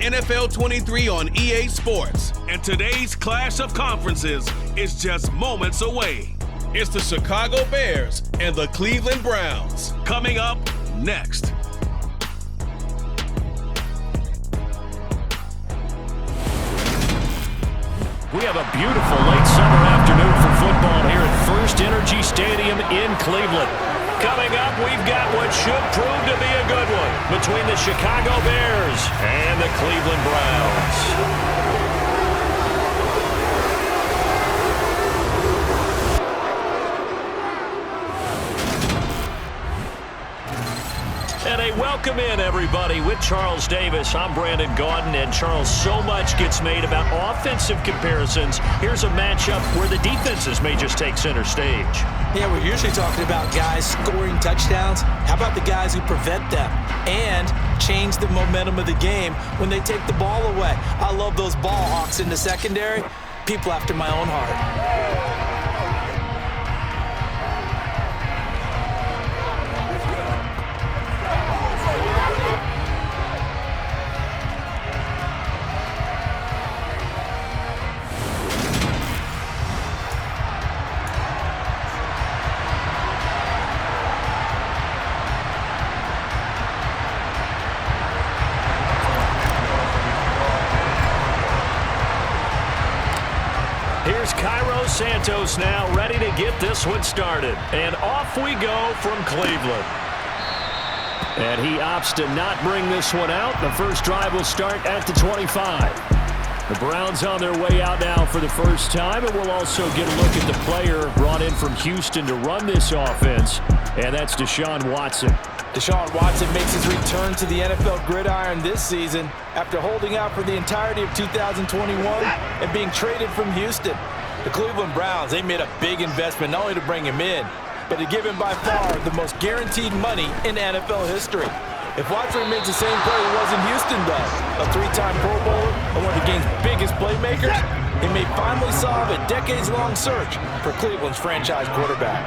NFL 23 on EA Sports. And today's clash of conferences is just moments away. It's the Chicago Bears and the Cleveland Browns. Coming up next. We have a beautiful late summer afternoon for football here at First Energy Stadium in Cleveland. Coming up, we've got what should prove to be a good one between the Chicago Bears and the Cleveland Browns. And a welcome in, everybody, with Charles Davis. I'm Brandon Gaudin, and Charles, so much gets made about offensive comparisons. Here's a matchup where the defenses may just take center stage. Yeah, we're usually talking about guys scoring touchdowns. How about the guys who prevent them and change the momentum of the game when they take the ball away? I love those ball hawks in the secondary. People after my own heart. Santos now ready to get this one started. And off we go from Cleveland. And he opts to not bring this one out. The first drive will start at the 25. The Browns on their way out now for the first time. And we'll also get a look at the player brought in from Houston to run this offense. And that's Deshaun Watson. Deshaun Watson makes his return to the NFL gridiron this season after holding out for the entirety of 2021 and being traded from Houston. The Cleveland Browns, they made a big investment not only to bring him in, but to give him by far the most guaranteed money in NFL history. If Watson remains the same player he was in Houston, though, a three-time Pro Bowler and one of the game's biggest playmakers, he may finally solve a decades-long search for Cleveland's franchise quarterback.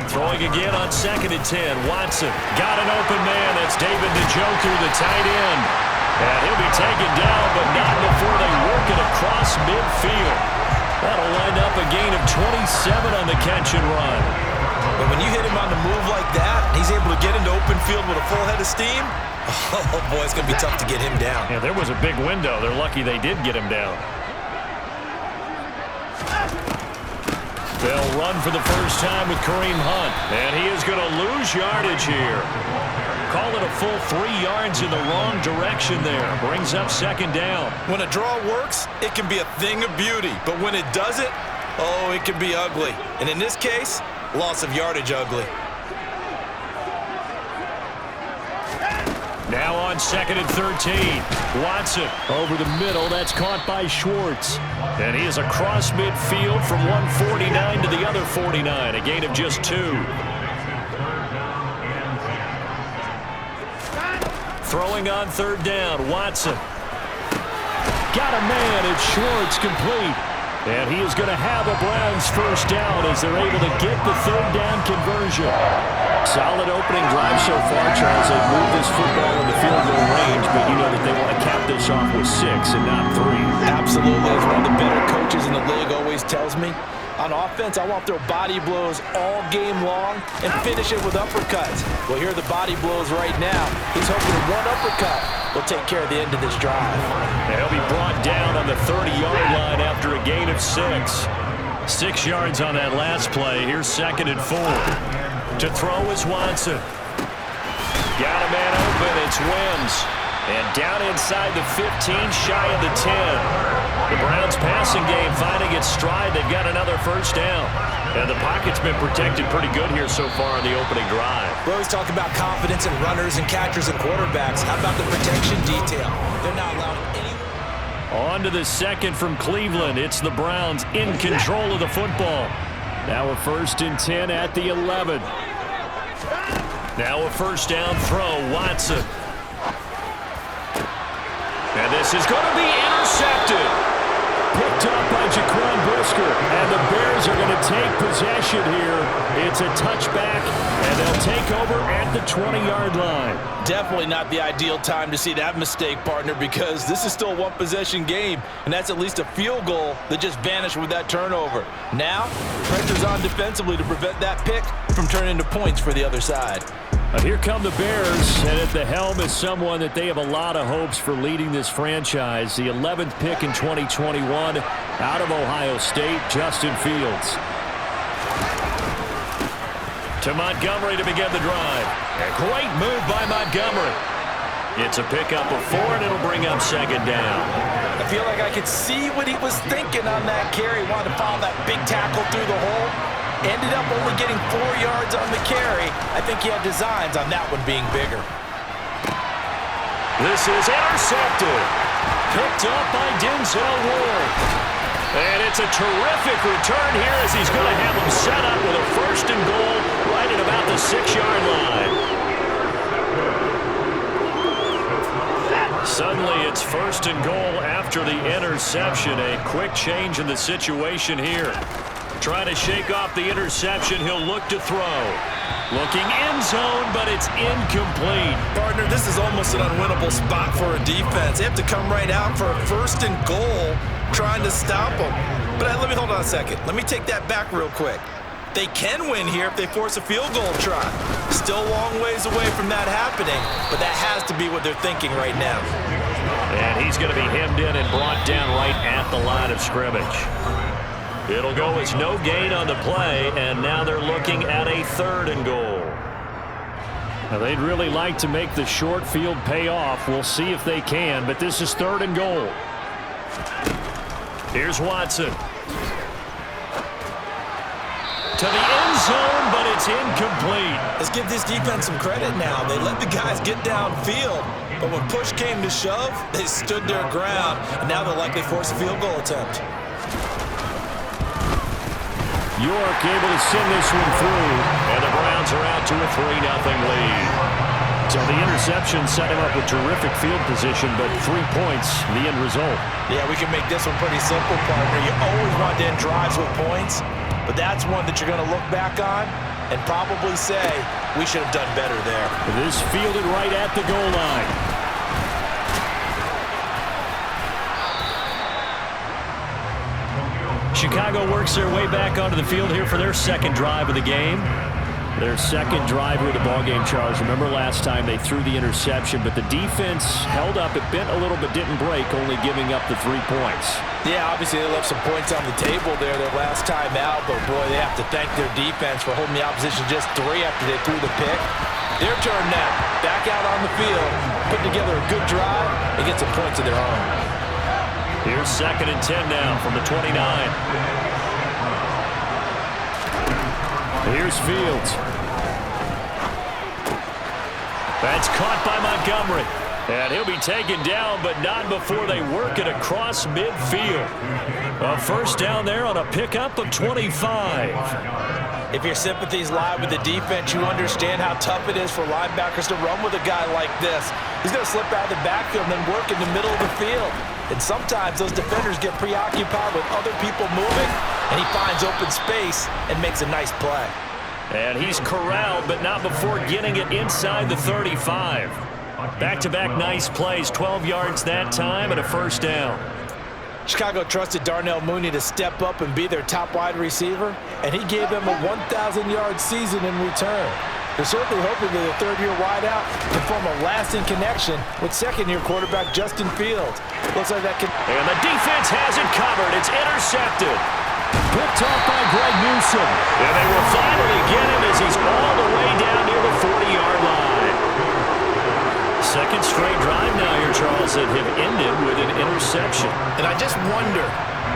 Throwing again on 2nd and 10. Watson got an open man. That's David Njoku, the tight end. And he'll be taken down, but not before they work it across midfield. That'll line up a gain of 27 on the catch and run. But when you hit him on the move like that, he's able to get into open field with a full head of steam, oh boy, it's going to be tough to get him down. Yeah, there was a big window. They're lucky they did get him down. They'll run for the first time with Kareem Hunt. And he is going to lose yardage here. Call it a full 3 yards in the wrong direction there. Brings up 2nd down. When a draw works, it can be a thing of beauty. But when it doesn't, oh, it can be ugly. And in this case, loss of yardage ugly. Now on 2nd and 13. Watson over the middle. That's caught by Schwartz. And he is across midfield from 149 to the other 49. A gain of just 2. Throwing on 3rd down, Watson. Got a man, it's Schwartz complete. And he is going to have a Browns first down as they're able to get the 3rd down conversion. Solid opening drive so far, Charles. They've moved this football in the field goal range, but you know that they want to cap this off with 6 and not 3. Absolutely. As one of the better coaches in the league always tells me, on offense, I want to throw body blows all game long and finish it with uppercuts. Well, here are the body blows right now. He's hoping one uppercut will take care of the end of this drive. And he'll be brought down on the 30-yard line after a gain of 6. 6 yards on that last play. Here's 2nd and 4. To throw is Watson. Got a man open. It's Wims. And down inside the 15, shy of the 10. The Browns passing game finding its stride. They've got another first down. And the pocket's been protected pretty good here so far in the opening drive. We always talk about confidence in runners and catchers and quarterbacks. How about the protection detail? They're not allowing anyone. On to the 2nd from Cleveland. It's the Browns in control of the football. Now a 1st and 10 at the 11. Now a first down throw. Watson. And this is going to be intercepted. Picked up by Jaquan Brisker. And the Bears Browns are going to take possession here. It's a touchback, and they'll take over at the 20-yard line. Definitely not the ideal time to see that mistake, partner, because this is still a one-possession game, and that's at least a field goal that just vanished with that turnover. Now, pressure's on defensively to prevent that pick from turning into points for the other side. Here come the Bears, and at the helm is someone that they have a lot of hopes for leading this franchise. The 11th pick in 2021 out of Ohio State, Justin Fields. To Montgomery to begin the drive. A great move by Montgomery. It's a pickup of 4, and it'll bring up second down. I feel like I could see what he was thinking on that carry. Wanted to follow that big tackle through the hole. Ended up only getting 4 yards on the carry. I think he had designs on that one being bigger. This is intercepted. Picked up by Denzel Ward. And it's a terrific return here as he's going to have him set up with a 1st and goal right at about the 6-yard line. Suddenly it's 1st and goal after the interception. A quick change in the situation here. Trying to shake off the interception. He'll look to throw. Looking end zone, but it's incomplete. Partner, this is almost an unwinnable spot for a defense. They have to come right out for a 1st and goal trying to stop them. But let me hold on a second. Let me take that back real quick. They can win here if they force a field goal try. Still a long ways away from that happening, but that has to be what they're thinking right now. And he's going to be hemmed in and brought down right at the line of scrimmage. It'll go as no gain on the play, and now they're looking at a 3rd and goal. Now they'd really like to make the short field pay off. We'll see if they can, but this is 3rd and goal. Here's Watson. To the end zone, but it's incomplete. Let's give this defense some credit now. They let the guys get downfield, but when push came to shove, they stood their ground, and now they'll likely force a field goal attempt. York able to send this one through, and the Browns are out to a 3-0 lead. So the interception set him up with terrific field position, but 3 points, the end result. Yeah, we can make this one pretty simple, partner. You always want to end drives with points, but that's one that you're going to look back on and probably say, we should have done better there. This fielded right at the goal line. Chicago works their way back onto the field here for their 2nd drive of the game. Their 2nd driver of the ballgame, Charles. Remember last time they threw the interception, but the defense held up. It bent a little but didn't break, only giving up the 3 points. Yeah, obviously they left some points on the table there their last time out, but boy, they have to thank their defense for holding the opposition just 3 after they threw the pick. Their turn now. Back out on the field, putting together a good drive and get some points of their own. Here's 2nd and 10 now from the 29. Here's Fields. That's caught by Montgomery. And he'll be taken down, but not before they work it across midfield. A 1st down there on a pickup of 25. If your sympathies lie with the defense, you understand how tough it is for linebackers to run with a guy like this. He's going to slip out of the backfield and then work in the middle of the field. And sometimes those defenders get preoccupied with other people moving, and he finds open space and makes a nice play. And he's corralled, but not before getting it inside the 35. Back-to-back nice plays, 12 yards that time and a 1st down. Chicago trusted Darnell Mooney to step up and be their top wide receiver, and he gave them a 1,000-yard season in return. They're certainly hoping that the 3rd-year wideout can form a lasting connection with 2nd-year quarterback Justin Fields. Looks like that can... And the defense has it covered. It's intercepted. Picked off by Greg Newsome. And they will finally get him as he's all the way down near the 40-yard line. 2nd straight drive now here, Charles, that have ended with an interception. And I just wonder,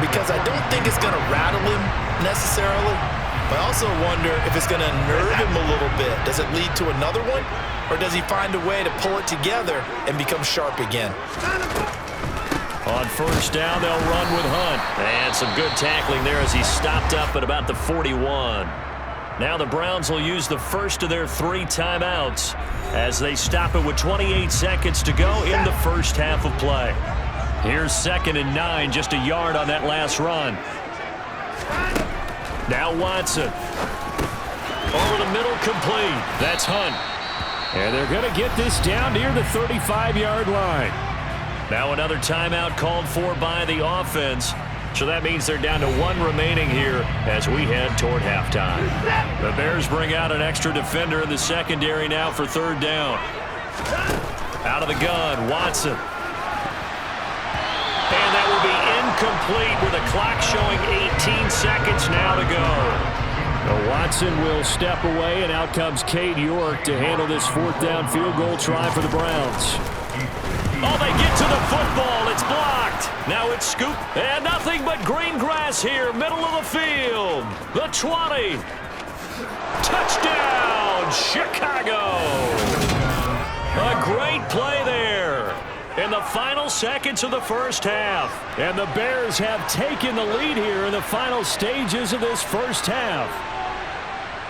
because I don't think it's going to rattle him necessarily, but I also wonder if it's going to nerve him a little bit. Does it lead to another one? Or does he find a way to pull it together and become sharp again? On 1st down, they'll run with Hunt. And some good tackling there as he stopped up at about the 41. Now the Browns will use the 1st of their 3 timeouts as they stop it with 28 seconds to go in the 1st half of play. Here's 2nd and 9, just a yard on that last run. Now Watson. Over the middle, complete. That's Hunt. And they're going to get this down near the 35-yard line. Now another timeout called for by the offense. So that means they're down to one remaining here as we head toward halftime. The Bears bring out an extra defender in the secondary now for third down. Out of the gun, Watson. And that will be incomplete with the clock showing 18 seconds now to go. Watson will step away, and out comes Cade York to handle this fourth down field goal try for the Browns. Oh, they get to the football. It's blocked. Now it's scooped. And nothing but green grass here, middle of the field. The 20. Touchdown, Chicago. A great play there in the final seconds of the first half. And the Bears have taken the lead here in the final stages of this first half.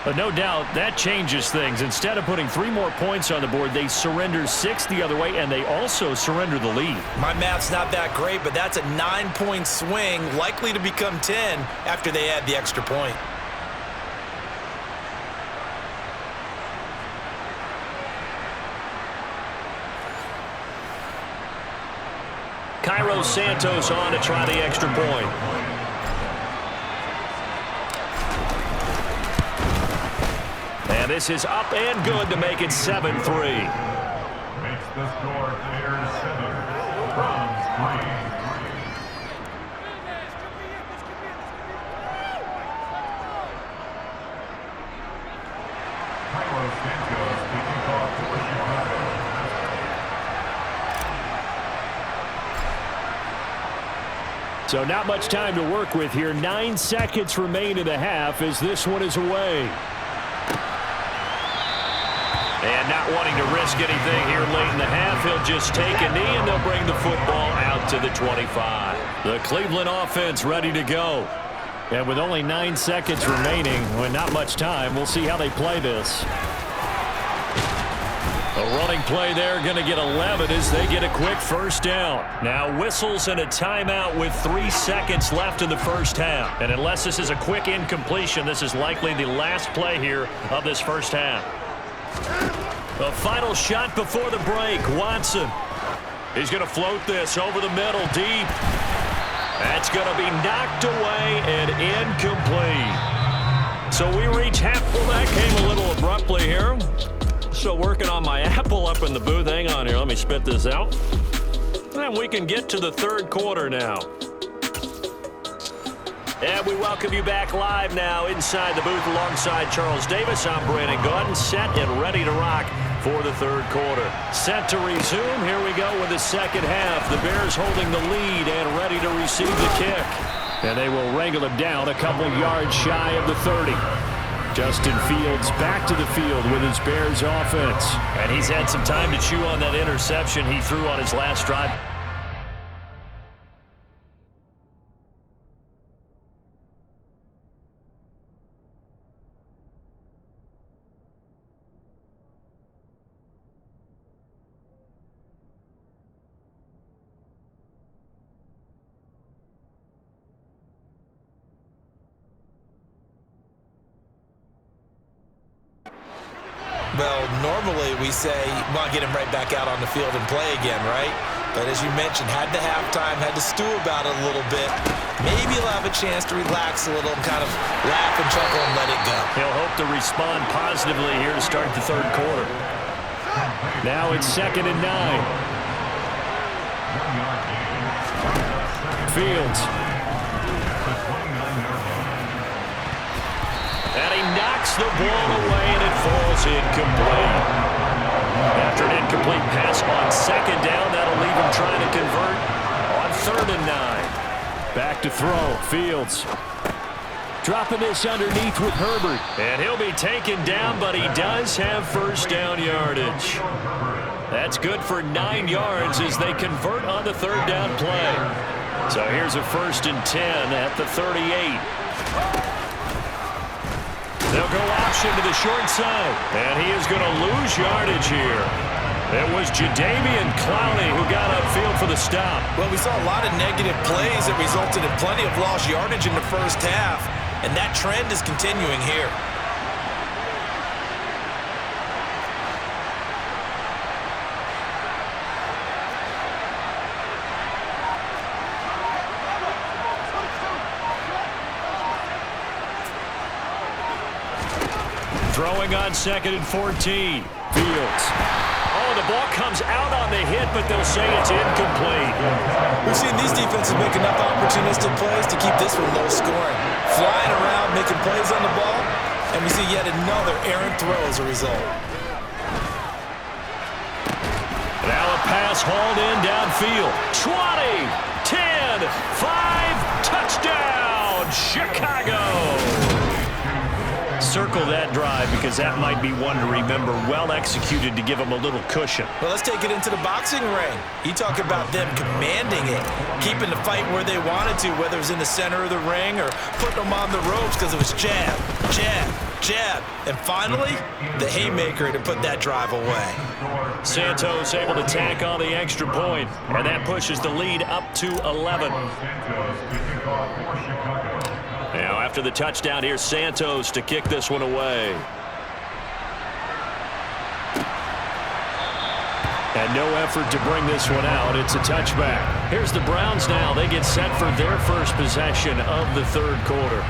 But no doubt that changes things. Instead of putting 3 more points on the board, they surrender 6 the other way, and they also surrender the lead. My math's not that great, but that's a 9-point swing, likely to become 10 after they add the extra point. Cairo Santos on to try the extra point. And this is up and good to make it 7-3. Makes the score Bears 7, Browns 3. Cairo Santos kicking off for Chicago. So not much time to work with here. 9 seconds remain in the half as this one is away. And not wanting to risk anything here late in the half, he'll just take a knee and they'll bring the football out to the 25. The Cleveland offense ready to go. And with only 9 seconds remaining, with not much time, we'll see how they play this. A running play there, going to get 11 as they get a quick first down. Now whistles and a timeout with 3 seconds left in the first half. And unless this is a quick incompletion, this is likely the last play here of this first half. The final shot before the break, Watson. He's going to float this over the middle, deep. That's going to be knocked away and incomplete. So we reach half. Well, that came a little abruptly here. Still working on my apple up in the booth. Hang on here. Let me spit this out. And we can get to the third quarter now. And we welcome you back live now inside the booth alongside Charles Davis. I'm Brandon Gaudin, set and ready to rock for the third quarter. Set to resume. Here we go with the second half. The Bears holding the lead and ready to receive the kick. And they will wrangle him down a couple yards shy of the 30. Justin Fields back to the field with his Bears offense. And he's had some time to chew on that interception he threw on his last drive. Well, normally we say, well, get him right back out on the field and play again, right? But as you mentioned, had the halftime, had to stew about it a little bit. Maybe he'll have a chance to relax a little and kind of laugh and chuckle and let it go. He'll hope to respond positively here to start the third quarter. Now it's 2nd and 9. Fields. And he knocks the ball away, and it falls incomplete. After an incomplete pass on second down, that'll leave him trying to convert on 3rd and 9. Back to throw. Fields. Dropping this underneath with Herbert. And he'll be taken down, but he does have first down yardage. That's good for 9 yards as they convert on the 3rd down play. So here's a 1st and 10 at the 38. They'll go option to the short side. And he is going to lose yardage here. It was Jadeveon Clowney who got upfield for the stop. Well, we saw a lot of negative plays that resulted in plenty of lost yardage in the first half. and that trend is continuing here. Throwing on 2nd and 14. Fields. Oh, the ball comes out on the hit, but they'll say it's incomplete. We've seen these defenses make enough opportunistic plays to keep this one low scoring. Flying around, making plays on the ball, and we see yet another errant throw as a result. Now a pass hauled in downfield. 20, 10, 5, touchdown, Chicago. Circle that drive because that might be one to remember. Well executed to give them a little cushion. Well, let's take it into the boxing ring. You talk about them commanding it, keeping the fight where they wanted to, whether it was in the center of the ring or putting them on the ropes because it was jab, jab, jab. And finally, the haymaker to put that drive away. Santos able to tack on the extra point, and that pushes the lead up to 11. Now, after the touchdown, here's Santos to kick this one away. And no effort to bring this one out. It's a touchback. Here's the Browns now. They get set for their first possession of the third quarter.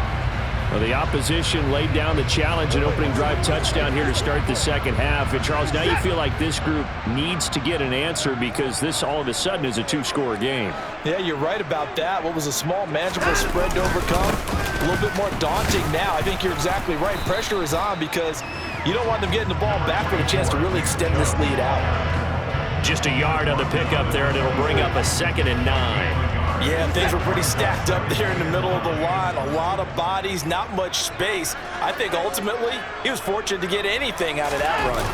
Well, the opposition laid down the challenge, an opening drive touchdown here to start the second half. And, Charles, now you feel like this group needs to get an answer because this all of a sudden is a two-score game. Yeah, you're right about that. What was a small, manageable spread to overcome, a little bit more daunting now. I think you're exactly right. Pressure is on because you don't want them getting the ball back with a chance to really extend this lead out. Just a yard on the pickup there, and it'll bring up a 2nd and 9. Yeah, things were pretty stacked up there in the middle of the line. A lot of bodies, not much space. I think ultimately he was fortunate to get anything out of that run.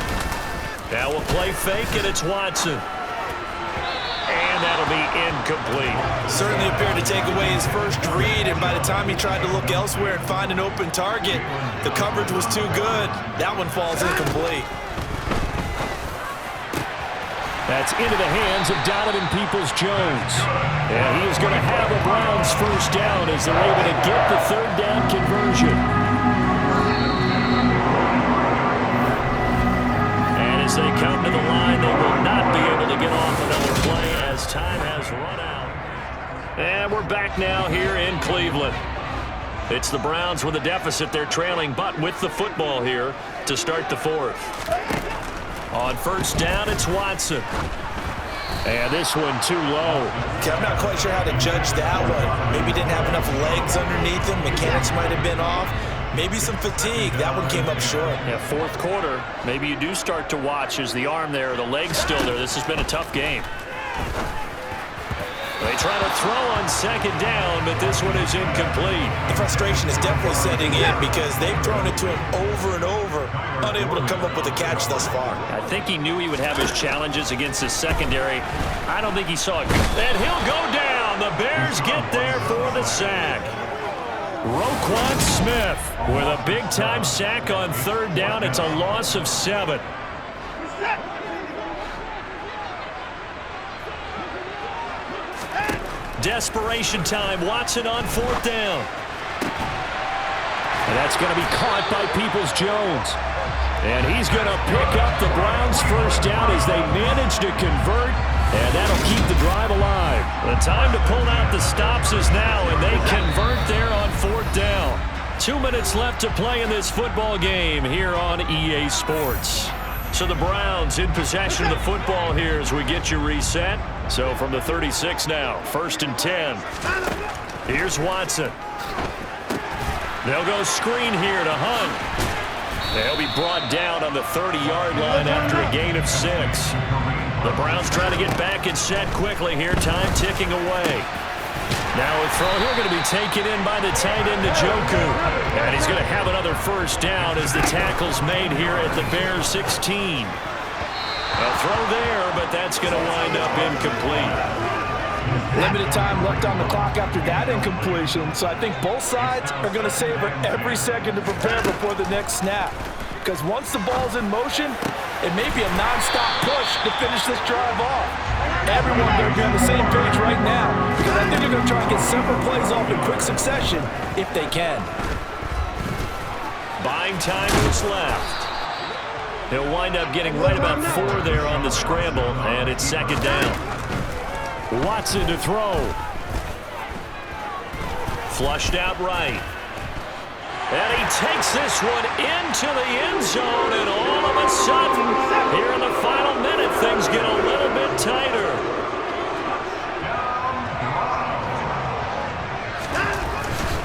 Now we'll play fake, and it's Watson. And that'll be incomplete. Certainly appeared to take away his first read, and by the time he tried to look elsewhere and find an open target, the coverage was too good. That one falls incomplete. That's into the hands of Donovan Peoples-Jones. And he is going to have a Browns first down as they're able to get the third down conversion. And as they come to the line, they will not be able to get off another play as time has run out. And we're back now here in Cleveland. It's the Browns with a deficit. They're trailing, but with the football here to start the fourth. On first down, it's Watson. And this one too low. Okay, I'm not quite sure how to judge that one. Maybe didn't have enough legs underneath him. Mechanics might have been off. Maybe some fatigue. That one came up short. Yeah, fourth quarter. Maybe you do start to watch. Is the arm there, the leg's still there? This has been a tough game. They try to throw on second down, but this one is incomplete. The frustration is definitely setting in because they've thrown it to him over and over, unable to come up with a catch thus far. I think he knew he would have his challenges against his secondary. I don't think he saw it. And he'll go down. The Bears get there for the sack. Roquan Smith with a big-time sack on third down. It's a loss of 7. Desperation time. Watson on fourth down. And that's going to be caught by Peoples-Jones. And he's going to pick up the Browns' first down as they manage to convert. And that'll keep the drive alive. The time to pull out the stops is now, and they convert there on fourth down. 2 minutes left to play in this football game here on EA Sports. So the Browns in possession of the football here as we get you reset. So from the 36 now, 1st and 10. Here's Watson. They'll go screen here to Hunt. They'll be brought down on the 30-yard line after a gain of 6. The Browns try to get back and set quickly here. Time ticking away. Now a throw here going to be taken in by the tight end, Njoku. And he's going to have another first down as the tackle's made here at the Bears 16. A throw there, but that's going to wind up incomplete. Limited time left on the clock after that incompletion, so I think both sides are going to savor every second to prepare before the next snap. Because once the ball's in motion, it may be a non-stop push to finish this drive off. Everyone better be on the same page right now, because I think they're going to try and get several plays off in quick succession if they can. Buying time is left. He'll wind up getting right about 4 there on the scramble, and it's second down. Watson to throw. Flushed out right. And he takes this one into the end zone, and all of a sudden, here in the final minute, things get a little bit tighter.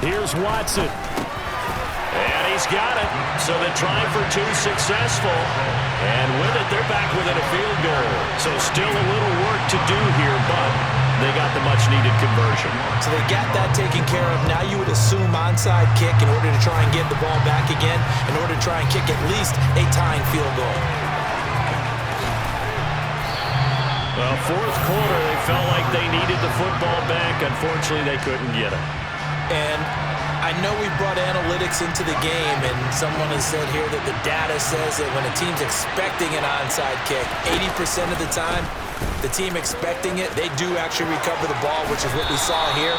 Here's Watson. And he's got it. So the try for 2 successful. And with it, they're back within a field goal. So still a little work to do here, but they got the much-needed conversion. So they got that taken care of. Now you would assume onside kick in order to try and get the ball back again, in order to try and kick at least a tying field goal. Well, fourth quarter, they felt like they needed the football back. Unfortunately, they couldn't get it. And I know we brought analytics into the game, and someone has said here that the data says that when a team's expecting an onside kick, 80% of the time, the team expecting it, they do actually recover the ball, which is what we saw here.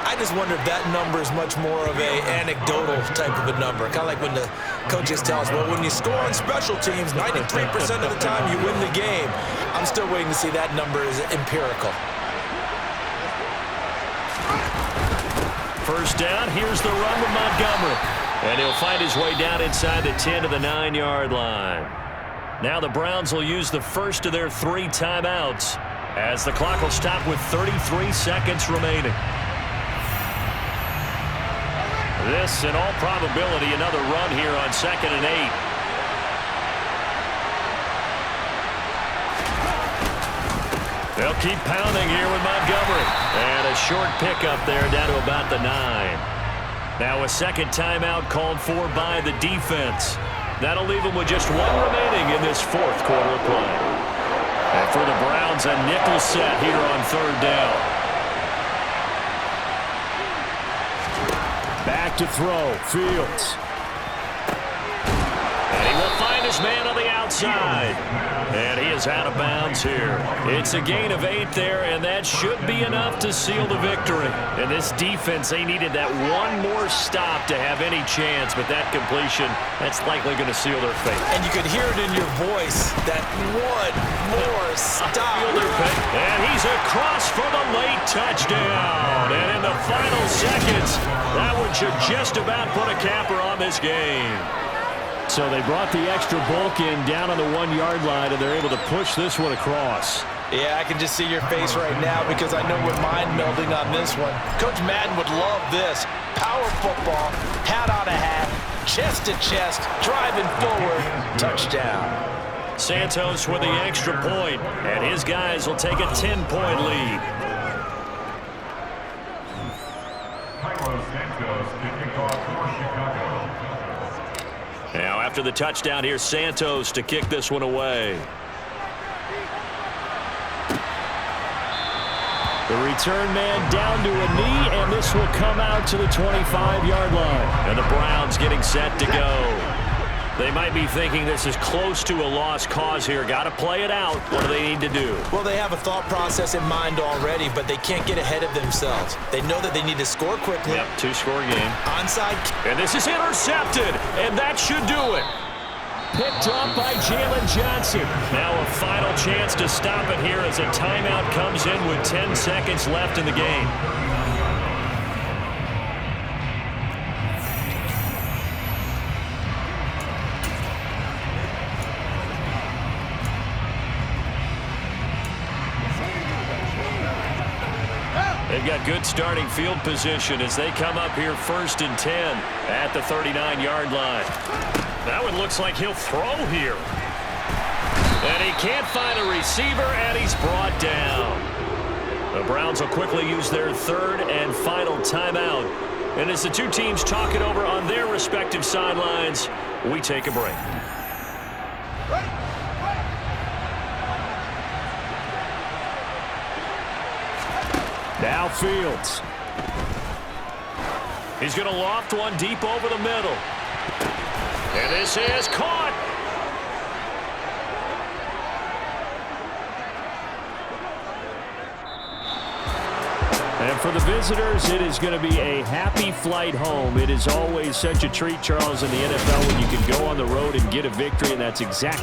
I just wonder if that number is much more of a anecdotal type of a number. Kind of like when the coaches tell us, well, when you score on special teams, 93% of the time you win the game. I'm still waiting to see that number is empirical. First down, here's the run with Montgomery. And he'll find his way down inside the 10 to the 9-yard line. Now the Browns will use the first of their 3 timeouts as the clock will stop with 33 seconds remaining. This, in all probability, another run here on 2nd and 8. They'll keep pounding here with Montgomery. And a short pickup there down to about the 9. Now a second timeout called for by the defense. That'll leave them with just 1 remaining in this fourth quarter of play. And for the Browns, a nickel set here on 3rd down. Back to throw. Fields. And he will find his man on the outside. And he is out of bounds here. It's a gain of 8 there, and that should be enough to seal the victory. And this defense, they needed that one more stop to have any chance, but that completion, that's likely going to seal their fate. And you could hear it in your voice, that one more stop. And he's across for the late touchdown. And in the final seconds, that one should just about put a capper on this game. So they brought the extra bulk in down on the 1-yard line, and they're able to push this one across. Yeah, I can just see your face right now because I know we're mind melding on this one. Coach Madden would love this. Power football, hat on a hat, chest to chest, driving forward, touchdown. Santos with the extra point, and his guys will take a 10-point lead. Santos kicking off for Chicago. Now after the touchdown, here's Santos to kick this one away. The return man down to a knee, and this will come out to the 25-yard line. And the Browns getting set to go. They might be thinking this is close to a lost cause here. Got to play it out. What do they need to do? Well, they have a thought process in mind already, but they can't get ahead of themselves. They know that they need to score quickly. Yep, 2-score game. Onside. And this is intercepted, and that should do it. Picked up by Jalen Johnson. Now a final chance to stop it here as a timeout comes in with 10 seconds left in the game. They've got good starting field position as they come up here 1st and 10 at the 39-yard line. That one looks like he'll throw here. And he can't find a receiver, and he's brought down. The Browns will quickly use their 3rd and final timeout. And as the two teams talk it over on their respective sidelines, we take a break. Now Fields. He's going to loft one deep over the middle. And this is caught. And for the visitors, it is going to be a happy flight home. It is always such a treat, Charles, in the NFL when you can go on the road and get a victory, and that's exactly